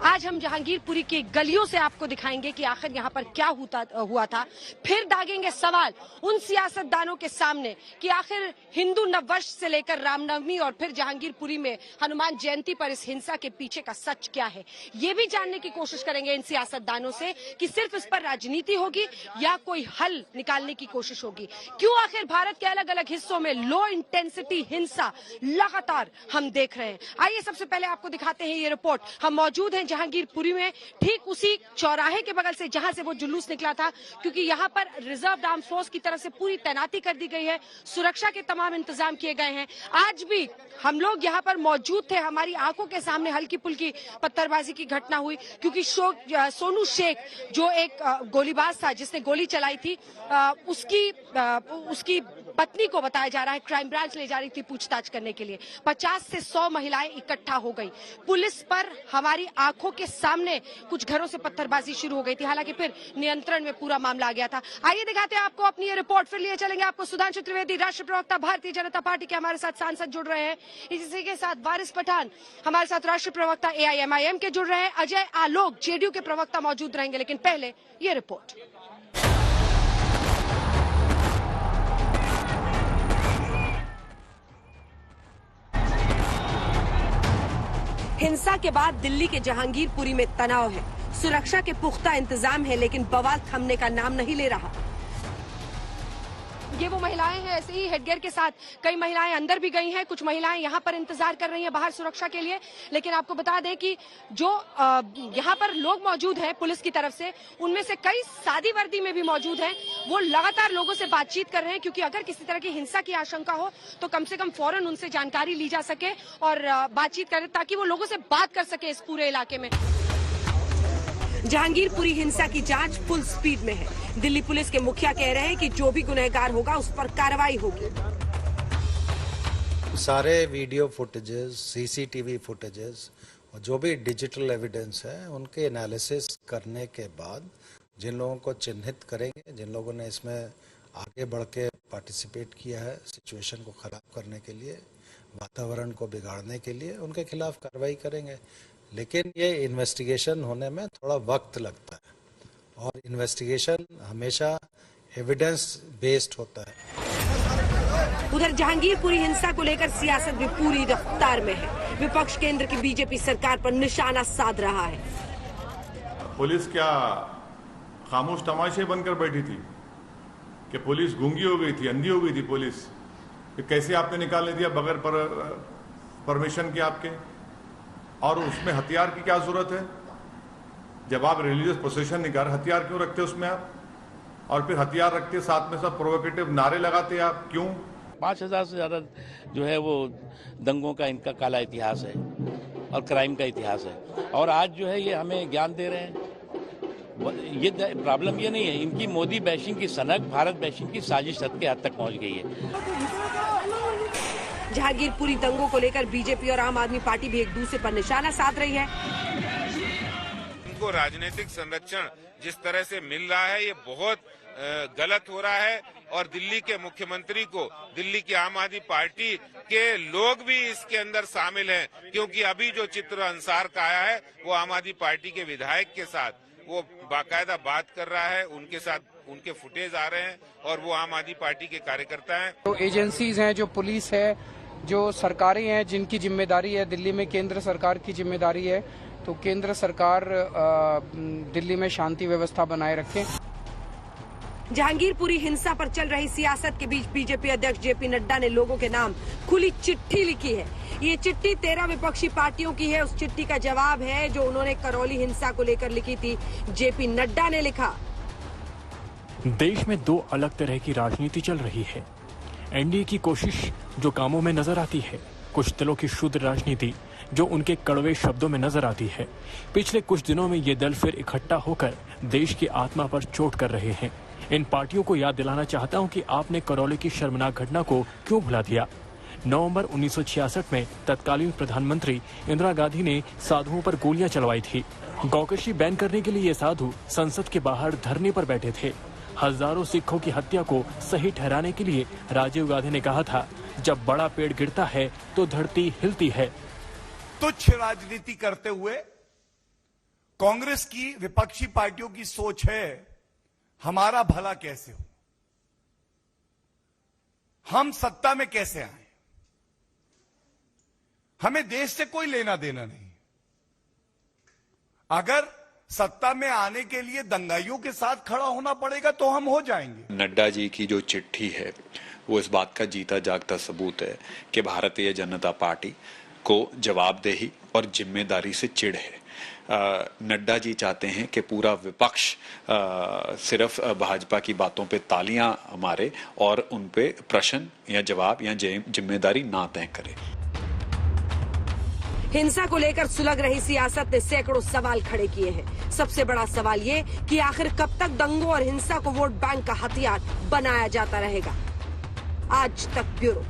आज हम जहांगीरपुरी की गलियों से आपको दिखाएंगे कि आखिर यहाँ पर क्या हुआ था। फिर दागेंगे सवाल उन सियासतदानों के सामने कि आखिर हिंदू नववर्ष से लेकर रामनवमी और फिर जहांगीरपुरी में हनुमान जयंती पर इस हिंसा के पीछे का सच क्या है। ये भी जानने की कोशिश करेंगे इन सियासतदानों से कि सिर्फ इस पर राजनीति होगी या कोई हल निकालने की कोशिश होगी। क्यों आखिर भारत के अलग अलग हिस्सों में लो इंटेंसिटी हिंसा लगातार हम देख रहे हैं। आइए सबसे पहले आपको दिखाते हैं ये रिपोर्ट। हम मौजूद हैं जहांगीरपुरी में, ठीक उसी चौराहे के बगल से जहां से वो जुलूस निकला था, क्योंकि यहाँ पर रिजर्व आर्म फोर्स की तरफ से पूरी तैनाती कर दी गई है, सुरक्षा के तमाम इंतजाम किए गए हैं। आज भी हम लोग यहाँ पर मौजूद थे, हमारी आंखों के सामने हल्की पुल्की पत्थरबाजी की घटना हुई, क्योंकि सोनू शेख जो एक गोलीबाज था जिसने गोली चलाई थी, उसकी पत्नी को बताया जा रहा है क्राइम ब्रांच ले जा रही थी पूछताछ करने के लिए। 50 से 100 महिलाएं इकट्ठा हो गई। पुलिस पर हमारी आंखों के सामने कुछ घरों से पत्थरबाजी शुरू हो गई थी, हालांकि फिर नियंत्रण में पूरा मामला आ गया था। आइए दिखाते हैं आपको अपनी ये रिपोर्ट, फिर लिए चलेंगे आपको सुधांशु त्रिवेदी, राष्ट्रीय प्रवक्ता भारतीय जनता पार्टी के हमारे साथ सांसद जुड़ रहे हैं। इसी के साथ वारिस पठान हमारे साथ राष्ट्रीय प्रवक्ता AIMIM के जुड़ रहे हैं। अजय आलोक JDU के प्रवक्ता मौजूद रहेंगे, लेकिन पहले ये रिपोर्ट। हिंसा के बाद दिल्ली के जहांगीरपुरी में तनाव है, सुरक्षा के पुख्ता इंतजाम है, लेकिन बवाल थमने का नाम नहीं ले रहा। ये वो महिलाएं हैं, ऐसे ही हेडगियर के साथ कई महिलाएं अंदर भी गई हैं, कुछ महिलाएं यहाँ पर इंतजार कर रही हैं बाहर सुरक्षा के लिए। लेकिन आपको बता दें कि जो यहाँ पर लोग मौजूद हैं पुलिस की तरफ से, उनमें से कई सादी वर्दी में भी मौजूद हैं। वो लगातार लोगों से बातचीत कर रहे हैं, क्योंकि अगर किसी तरह की हिंसा की आशंका हो तो कम से कम फौरन उनसे जानकारी ली जा सके और बातचीत करें, ताकि वो लोगों से बात कर सके इस पूरे इलाके में। जहांगीरपुरी हिंसा की जांच फुल स्पीड में है। दिल्ली पुलिस के मुखिया कह रहे हैं कि जो भी गुनहगार होगा उस पर कार्रवाई होगी। सारे वीडियो फुटेजेस, CCTV फुटेजेस और जो भी डिजिटल एविडेंस है, उनके एनालिसिस करने के बाद जिन लोगों को चिन्हित करेंगे, जिन लोगों ने इसमें आगे बढ़ के पार्टिसिपेट किया है सिचुएशन को खराब करने के लिए, वातावरण को बिगाड़ने के लिए, उनके खिलाफ कार्रवाई करेंगे। लेकिन ये इन्वेस्टिगेशन होने में थोड़ा वक्त लगता है और इन्वेस्टिगेशन हमेशा एविडेंस बेस्ड होता है। उधर जहांगीरपुरी हिंसा को लेकर सियासत भी पूरी रफ्तार में है। विपक्ष केंद्र की BJP सरकार पर निशाना साध रहा है। पुलिस क्या खामोश तमाशे बनकर बैठी थी कि पुलिस गूंगी हो गई थी, अंधी हो गई थी पुलिस? कैसे आपने निकालने दिया बगैर परमिशन के आपके? और उसमें हथियार की क्या जरूरत है? जब आप रिलीजियस प्रोसेशन निकाल, हथियार क्यों रखते उसमें आप? और फिर हथियार रखते साथ में सब प्रोवोकेटिव नारे लगाते आप, क्यों? 5000 से ज्यादा जो है वो दंगों का इनका काला इतिहास है और क्राइम का इतिहास है। और आज जो है ये हमें ज्ञान दे रहे हैं। ये प्रॉब्लम ये नहीं है, इनकी मोदी बैशिंग की सनक भारत बैशिंग की साजिश के हद तक पहुंच गई है। जहांगीरपुरी दंगों को लेकर BJP और आम आदमी पार्टी भी एक दूसरे पर निशाना साध रही है। इनको राजनीतिक संरक्षण जिस तरह से मिल रहा है, ये बहुत गलत हो रहा है और दिल्ली के मुख्यमंत्री को दिल्ली की आम आदमी पार्टी के लोग भी इसके अंदर शामिल हैं, क्योंकि अभी जो चित्र अंसार का आया है वो आम आदमी पार्टी के विधायक के साथ वो बाकायदा बात कर रहा है, उनके साथ उनके फुटेज आ रहे हैं और वो आम आदमी पार्टी के कार्यकर्ता हैं। तो एजेंसीज हैं, जो पुलिस है, जो सरकारें हैं, जिनकी जिम्मेदारी है, दिल्ली में केंद्र सरकार की जिम्मेदारी है, तो केंद्र सरकार दिल्ली में शांति व्यवस्था बनाए रखे। जहांगीरपुरी हिंसा पर चल रही सियासत के बीच BJP अध्यक्ष JP नड्डा ने लोगों के नाम खुली चिट्ठी लिखी है। ये चिट्ठी 13 विपक्षी पार्टियों की है। उस चिट्ठी का जवाब है जो उन्होंने करौली हिंसा को लेकर लिखी थी। JP नड्डा ने लिखा, देश में 2 अलग तरह की राजनीति चल रही है। NDA की कोशिश जो कामों में नजर आती है, कुछ दलों की शुद्ध राजनीति जो उनके कड़वे शब्दों में नजर आती है। पिछले कुछ दिनों में ये दल फिर इकट्ठा होकर देश की आत्मा पर चोट कर रहे हैं। इन पार्टियों को याद दिलाना चाहता हूं कि आपने करौली की शर्मनाक घटना को क्यों भुला दिया। नवंबर 1966 में तत्कालीन प्रधानमंत्री इंदिरा गांधी ने साधुओं पर गोलियां चलवाई थी। गौकशी बैन करने के लिए ये साधु संसद के बाहर धरने पर बैठे थे। हजारों सिखों की हत्या को सही ठहराने के लिए राजीव गांधी ने कहा था, जब बड़ा पेड़ गिरता है तो धरती हिलती है। तुच्छ राजनीति करते हुए कांग्रेस की, विपक्षी पार्टियों की सोच है हमारा भला कैसे हो, हम सत्ता में कैसे आए, हमें देश से कोई लेना देना नहीं। अगर सत्ता में आने के लिए दंगाइयों के साथ खड़ा होना पड़ेगा तो हम हो जाएंगे। नड्डा जी की जो चिट्ठी है वो इस बात का जीता जागता सबूत है कि भारतीय जनता पार्टी को जवाबदेही और जिम्मेदारी से चिढ़ है। नड्डा जी चाहते हैं कि पूरा विपक्ष सिर्फ भाजपा की बातों पे तालियां मारे और उन पे प्रश्न या जवाब या जिम्मेदारी ना तय करे। हिंसा को लेकर सुलग रही सियासत ने सैकड़ों सवाल खड़े किए हैं। सबसे बड़ा सवाल ये कि आखिर कब तक दंगों और हिंसा को वोट बैंक का हथियार बनाया जाता रहेगा। आज तक ब्यूरो।